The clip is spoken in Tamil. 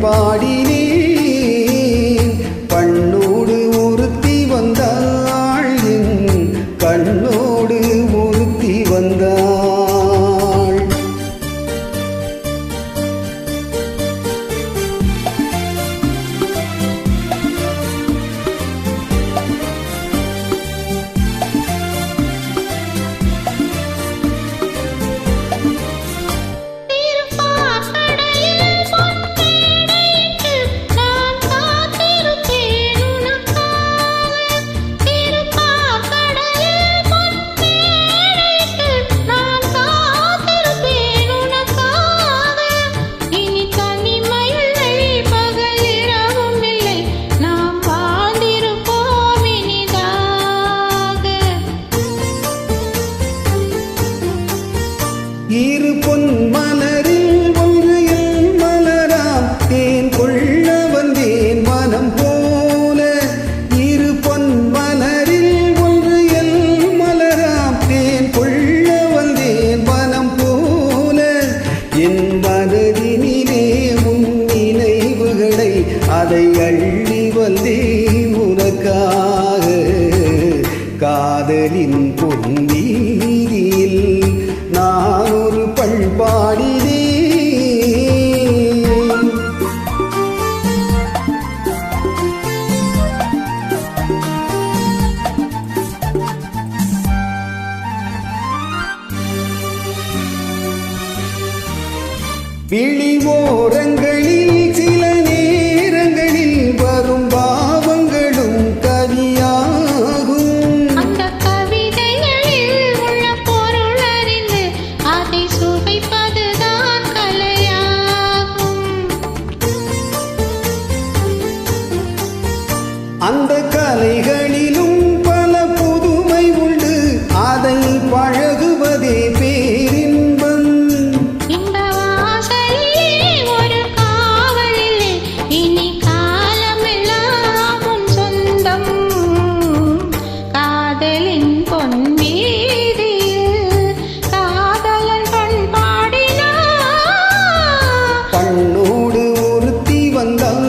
பாடினேன். பண்ணோடு ஒருத்தி வந்தாள், என் கண்ணோடு ஒருத்தி வந்தாள். இரு பொன் மலரில் ஒன்று என் மலராம், தேன் கொள்ள வந்தேன் மனம் போல. இரு பொன் மலரில் ஒன்று என் மலராம், தேன் கொள்ள வந்தேன் மனம் போல. என் மனதினிலே உன் நினைவுகளை அதை அள்ளி வந்தேன் உனக்காக. காதலின் பொன்வீதியில் நான் ஒரு பண்பாடினேன். விழி ஓரங்களில் சில நேரங்களில் வரும் பாவங்களும் கவியாகும். அந்த கலைகளிலும் பல புதுமை உண்டு, அதை பழகுவதே பேரின்பம். இந்த வாசலிலே ஒரு காவலிலே இனி காலமெல்லாம் உன் சொந்தம். காதலின் பொன்வீதியில் காதலன் பண்பாடினான். பண்ணோடு ஒருத்தி வந்தாள்,